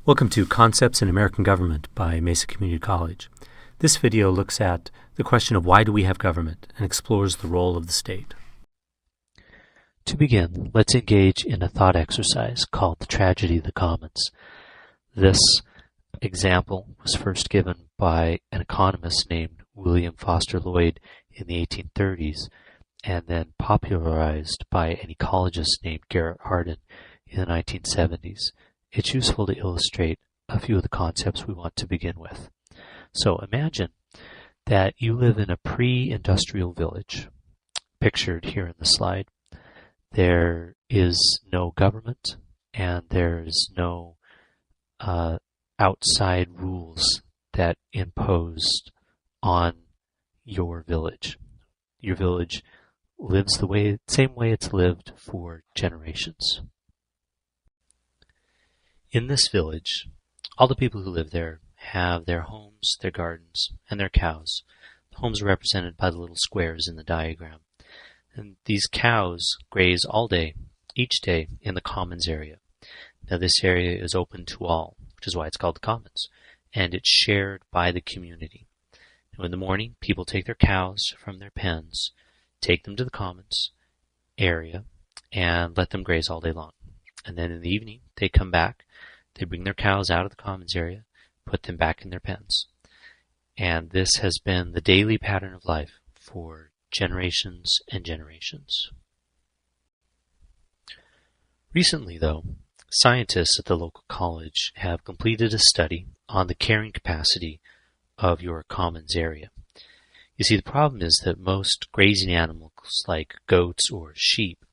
Welcome to Concepts in American Government by Mesa Community College. This video looks at the question of why do we have government and explores the role of the state. To begin, let's engage in a thought exercise called the tragedy of the commons. This example was first given by an economist named William Foster Lloyd in the 1830s and then popularized by an ecologist named Garrett Hardin in the 1970s. It's useful to illustrate a few of the concepts we want to begin with. So imagine that you live in a pre-industrial village, pictured here in the slide. There is no government and there is no outside rules that imposed on your village. Your village lives the same way it's lived for generations. In this village, all the people who live there have their homes, their gardens, and their cows. The homes are represented by the little squares in the diagram. And these cows graze all day, each day, in the commons area. Now this area is open to all, which is why it's called the commons, and it's shared by the community. Now in the morning, people take their cows from their pens, take them to the commons area, and let them graze all day long. And then in the evening, they come back, they bring their cows out of the commons area, put them back in their pens. And this has been the daily pattern of life for generations and generations. Recently, though, scientists at the local college have completed a study on the carrying capacity of your commons area. You see, the problem is that most grazing animals, like goats or sheep,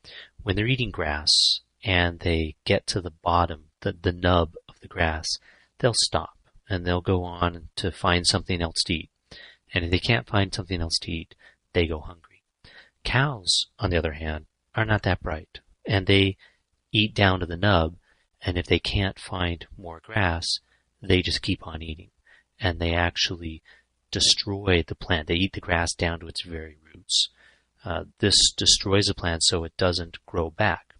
when they're eating grass and they get to the bottom, the nub of the grass, they'll stop and they'll go on to find something else to eat. And if they can't find something else to eat, they go hungry. Cows, on the other hand, are not that bright, and they eat down to the nub, and if they can't find more grass, they just keep on eating. And they actually destroy the plant. They eat the grass down to its very roots. This destroys the plant so it doesn't grow back,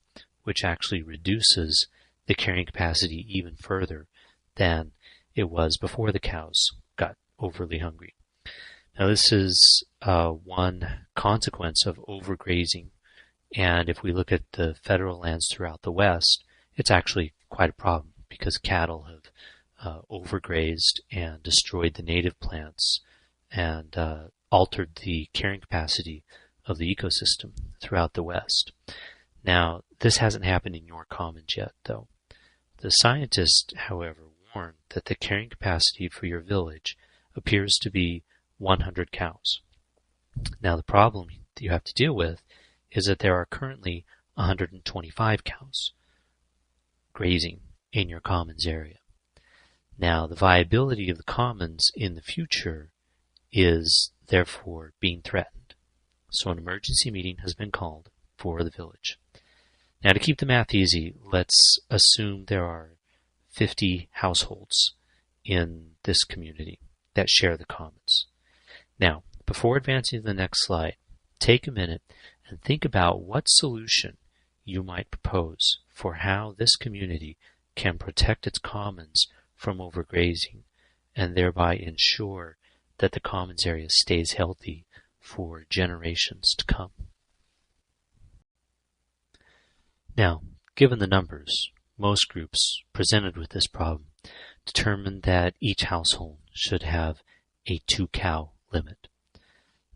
which actually reduces the carrying capacity even further than it was before the cows got overly hungry. Now this is one consequence of overgrazing, and if we look at the federal lands throughout the West, it's actually quite a problem because cattle have overgrazed and destroyed the native plants and altered the carrying capacity of the ecosystem throughout the West. Now, this hasn't happened in your commons yet, though. The scientists, however, warn that the carrying capacity for your village appears to be 100 cows. Now, the problem that you have to deal with is that there are currently 125 cows grazing in your commons area. Now, the viability of the commons in the future is therefore being threatened. So an emergency meeting has been called for the village. Now, to keep the math easy, let's assume there are 50 households in this community that share the commons. Now, before advancing to the next slide, take a minute and think about what solution you might propose for how this community can protect its commons from overgrazing and thereby ensure that the commons area stays healthy for generations to come. Now, given the numbers, most groups presented with this problem determined that each household should have a 2-cow limit.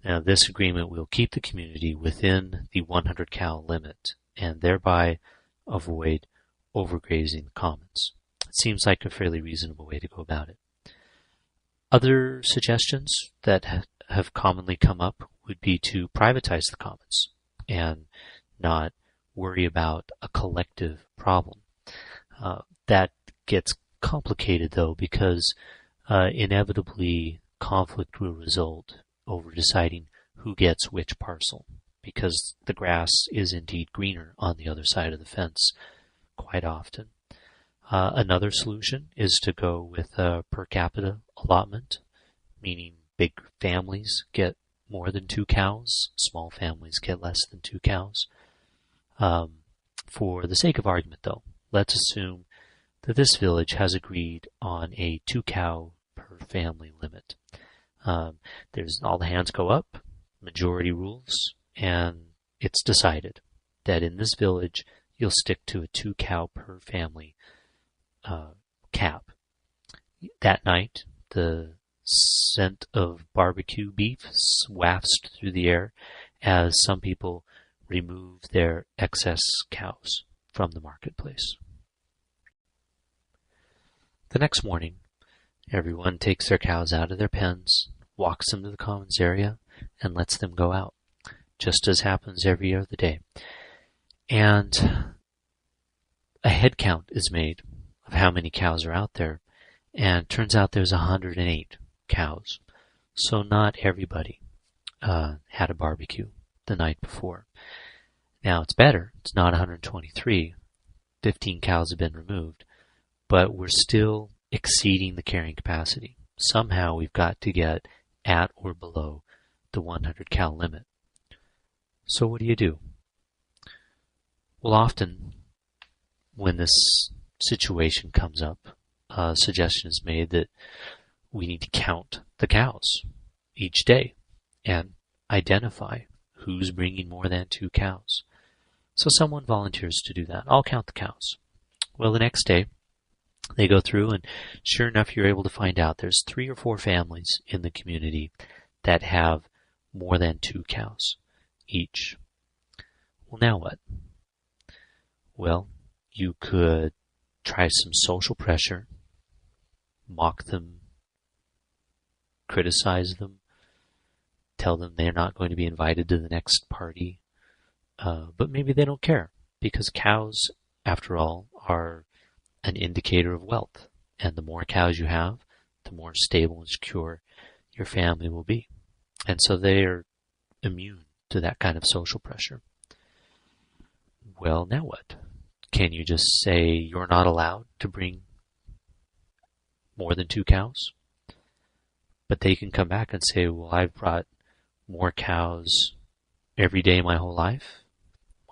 Now, this agreement will keep the community within the 100-cow limit and thereby avoid overgrazing the commons. It seems like a fairly reasonable way to go about it. Other suggestions that have commonly come up would be to privatize the commons and not worry about a collective problem. That gets complicated, though, because inevitably conflict will result over deciding who gets which parcel, because the grass is indeed greener on the other side of the fence quite often. Another solution is to go with a per capita allotment, meaning big families get more than 2 cows, small families get less than 2 cows. For the sake of argument, though, let's assume that this village has agreed on a 2-cow per family limit. There's all the hands go up, majority rules, and it's decided that in this village you'll stick to a 2-cow per family cap. That night, the scent of barbecue beef wafts through the air as some people remove their excess cows from the marketplace. The next morning, everyone takes their cows out of their pens, walks them to the commons area, and lets them go out, just as happens every other day. And a head count is made of how many cows are out there, and turns out there's 108 cows. So not everybody had a barbecue the night before. Now it's better. It's not 123. 15 cows have been removed, but we're still exceeding the carrying capacity. Somehow we've got to get at or below the 100 cow limit. So what do? Well, often when this situation comes up, a suggestion is made that we need to count the cows each day and identify who's bringing more than 2 cows. So someone volunteers to do that. I'll count the cows. Well, the next day, they go through, and sure enough, you're able to find out there's 3 or 4 families in the community that have more than 2 cows each. Well, now what? Well, you could try some social pressure, mock them, criticize them, tell them they're not going to be invited to the next party, but maybe they don't care, because cows, after all, are an indicator of wealth, and the more cows you have, the more stable and secure your family will be. And so they are immune to that kind of social pressure. Well, now what? Can you just say you're not allowed to bring more than 2 cows? But they can come back and say, well, I've brought more cows every day my whole life.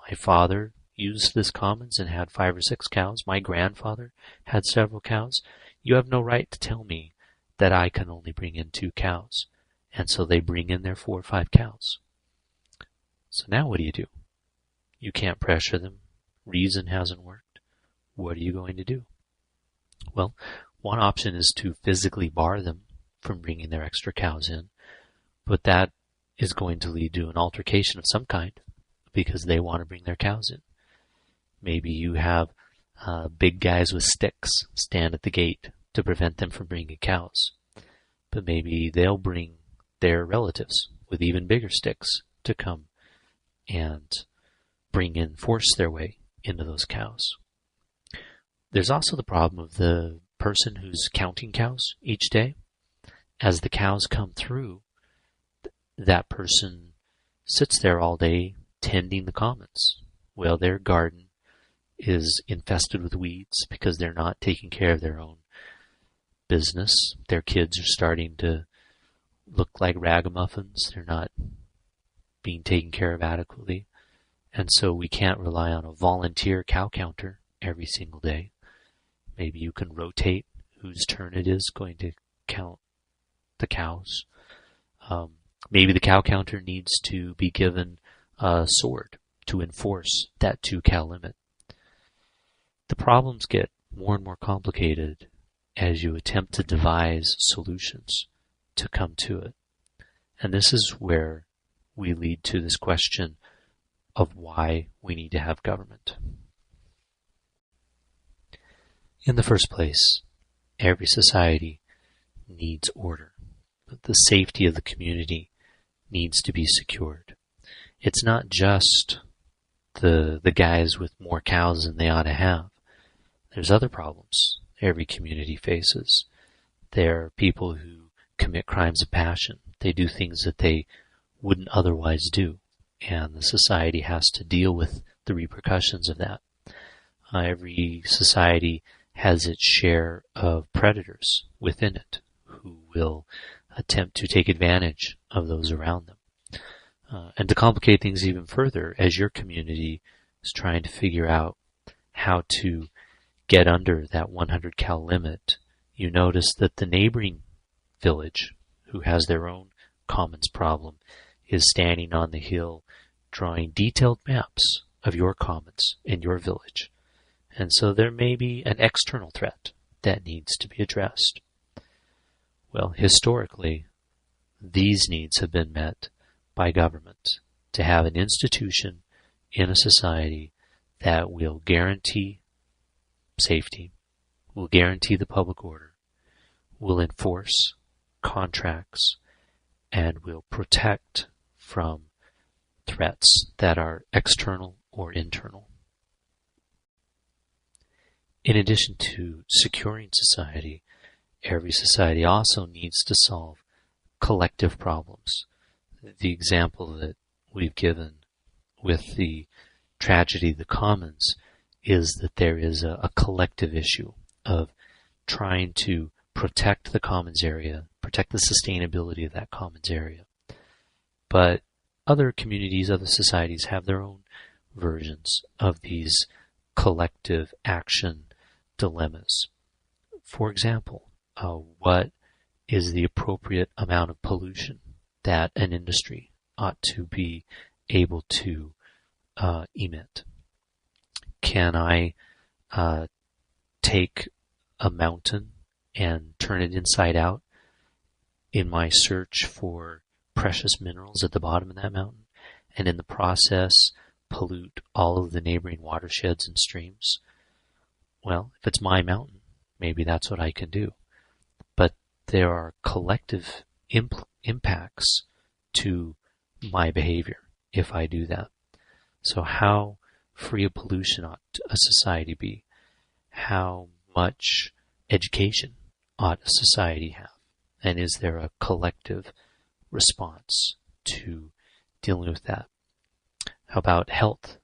My father used this commons and had 5 or 6 cows. My grandfather had several cows. You have no right to tell me that I can only bring in 2 cows. And so they bring in their 4 or 5 cows. So now what do? You can't pressure them. Reason hasn't worked. What are you going to do? Well, one option is to physically bar them from bringing their extra cows in, but that is going to lead to an altercation of some kind because they want to bring their cows in. Maybe you have big guys with sticks stand at the gate to prevent them from bringing cows, but maybe they'll bring their relatives with even bigger sticks to come and force their way into those cows. There's also the problem of the person who's counting cows each day. As the cows come through, that person sits there all day tending the commons. Well, their garden is infested with weeds because they're not taking care of their own business. Their kids are starting to look like ragamuffins. They're not being taken care of adequately. And so we can't rely on a volunteer cow counter every single day. Maybe you can rotate whose turn it is going to count the cows. Maybe the cow counter needs to be given a sword to enforce that 2 cow limit. The problems get more and more complicated as you attempt to devise solutions to come to it. And this is where we lead to this question of why we need to have government. In the first place, every society needs order. The safety of the community needs to be secured. It's not just the guys with more cows than they ought to have. There's other problems every community faces. There are people who commit crimes of passion. They do things that they wouldn't otherwise do, and the society has to deal with the repercussions of that. Every society has its share of predators within it who will attempt to take advantage of those around them. And to complicate things even further, as your community is trying to figure out how to get under that 100 cal limit, you notice that the neighboring village, who has their own commons problem, is standing on the hill drawing detailed maps of your commons in your village. And so there may be an external threat that needs to be addressed. Well, historically, these needs have been met by government to have an institution in a society that will guarantee safety, will guarantee the public order, will enforce contracts, and will protect from threats that are external or internal. In addition to securing society, every society also needs to solve collective problems. The example that we've given with the tragedy of the commons is that there is a collective issue of trying to protect the commons area, protect the sustainability of that commons area. But other communities, other societies have their own versions of these collective action dilemmas. For example, what is the appropriate amount of pollution that an industry ought to be able to emit? Can I take a mountain and turn it inside out in my search for precious minerals at the bottom of that mountain, and in the process pollute all of the neighboring watersheds and streams? Well, if it's my mountain, maybe that's what I can do. But there are collective impacts to my behavior if I do that. So how free of pollution ought a society be? How much education ought a society have? And is there a collective response to dealing with that? How about health,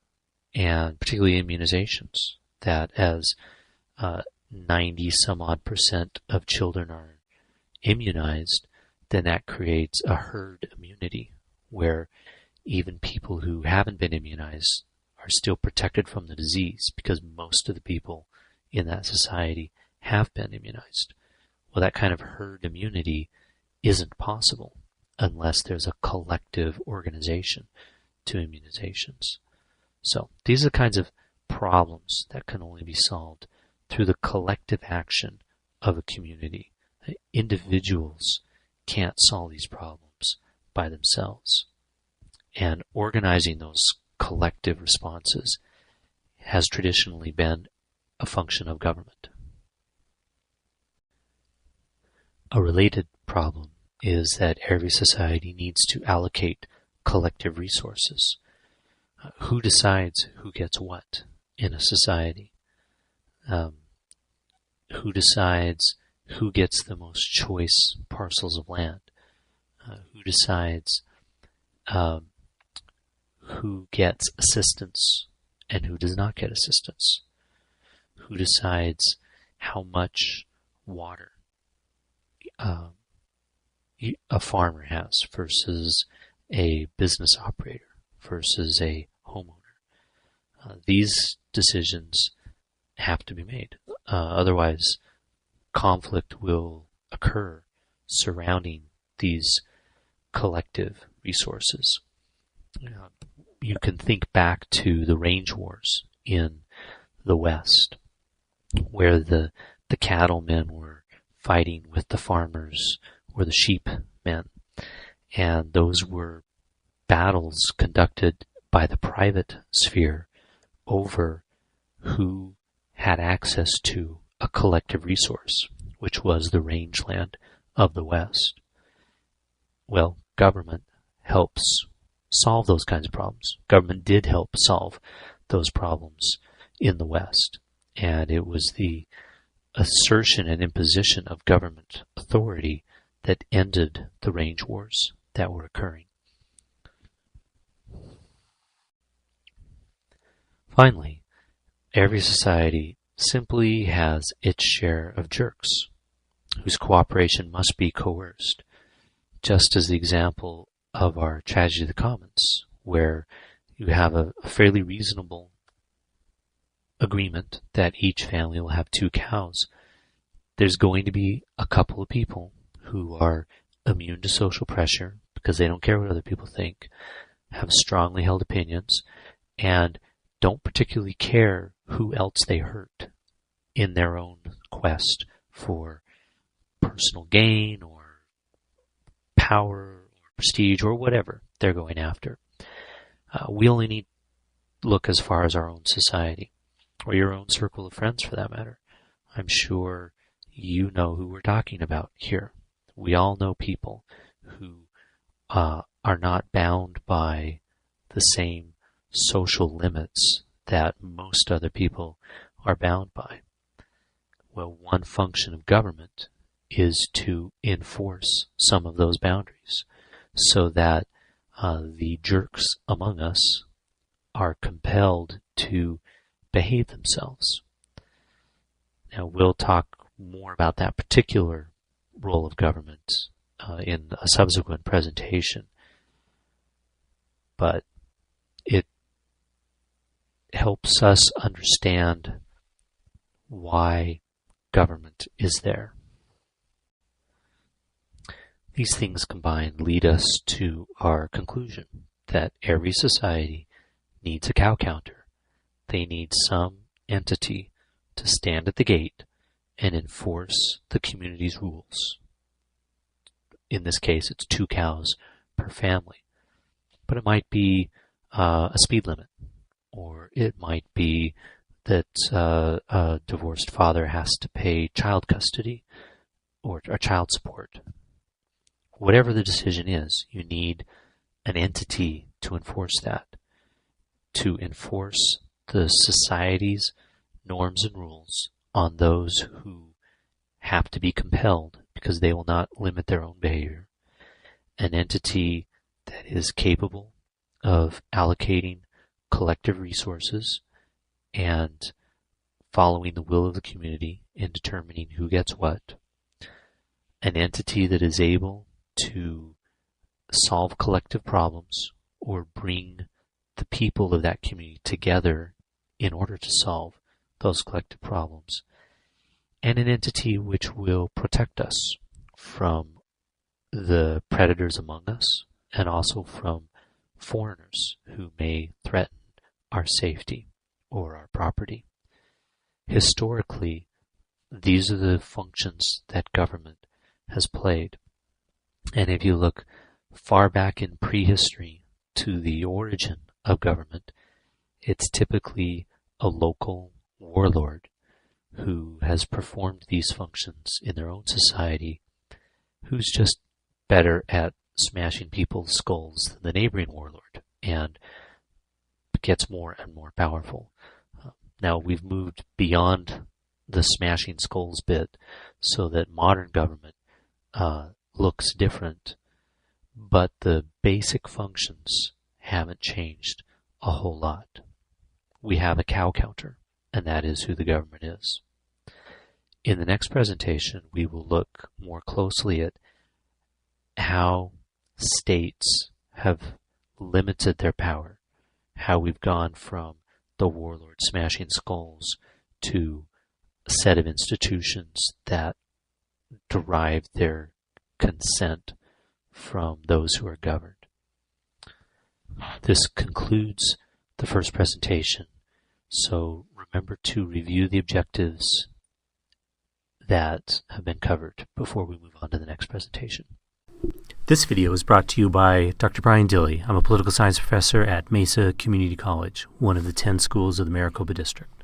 and particularly immunizations, that as 90 some odd % of children are immunized, then that creates a herd immunity where even people who haven't been immunized are still protected from the disease because most of the people in that society have been immunized. Well, that kind of herd immunity isn't possible unless there's a collective organization to immunizations. So these are the kinds of problems that can only be solved through the collective action of a community. Individuals can't solve these problems by themselves. And organizing those collective responses has traditionally been a function of government. A related problem is that every society needs to allocate collective resources. Who decides who gets what in a society? Who decides who gets the most choice parcels of land? Who decides who gets assistance and who does not get assistance? Who decides how much water a farmer has versus a business operator versus a homeowner? These decisions have to be made. Otherwise, conflict will occur surrounding these collective resources. You can think back to the range wars in the West, where the cattlemen were fighting with the farmers or the sheep men. And those were battles conducted by the private sphere over who had access to a collective resource, which was the rangeland of the West. Well, government helps solve those kinds of problems. Government did help solve those problems in the West. And it was the assertion and imposition of government authority that ended the range wars that were occurring. Finally, every society simply has its share of jerks, whose cooperation must be coerced, just as the example of our tragedy of the commons, where you have a fairly reasonable agreement that each family will have 2 cows, there's going to be a couple of people who are immune to social pressure because they don't care what other people think, have strongly held opinions, and don't particularly care who else they hurt in their own quest for personal gain or power or prestige or whatever they're going after. We only need to look as far as our own society, or your own circle of friends for that matter. I'm sure you know who we're talking about here. We all know people who are not bound by the same social limits that most other people are bound by. Well, one function of government is to enforce some of those boundaries so that the jerks among us are compelled to behave themselves. Now, we'll talk more about that particular role of government in a subsequent presentation, but it helps us understand why government is there. These things combined lead us to our conclusion that every society needs a cow counter. They need some entity to stand at the gate and enforce the community's rules. In this case, it's 2 cows per family. But it might be a speed limit, or it might be that a divorced father has to pay child custody or child support. Whatever the decision is, you need an entity to enforce that, to enforce the society's norms and rules on those who have to be compelled because they will not limit their own behavior. An entity that is capable of allocating collective resources and following the will of the community in determining who gets what. An entity that is able to solve collective problems or bring the people of that community together in order to solve those collective problems. And an entity which will protect us from the predators among us and also from foreigners who may threaten our safety or our property. Historically, these are the functions that government has played. And if you look far back in prehistory to the origin of government, it's typically a local warlord who has performed these functions in their own society, who's just better at smashing people's skulls than the neighboring warlord and gets more and more powerful. Now we've moved beyond the smashing skulls bit so that modern government looks different, but the basic functions haven't changed a whole lot. We have a cow counter, and that is who the government is. In the next presentation, we will look more closely at how states have limited their power, how we've gone from the warlord smashing skulls to a set of institutions that derive their consent from those who are governed. This concludes the first presentation, so remember to review the objectives that have been covered before we move on to the next presentation. This video is brought to you by Dr. Brian Dilley. I'm a political science professor at Mesa Community College, one of the 10 schools of the Maricopa District.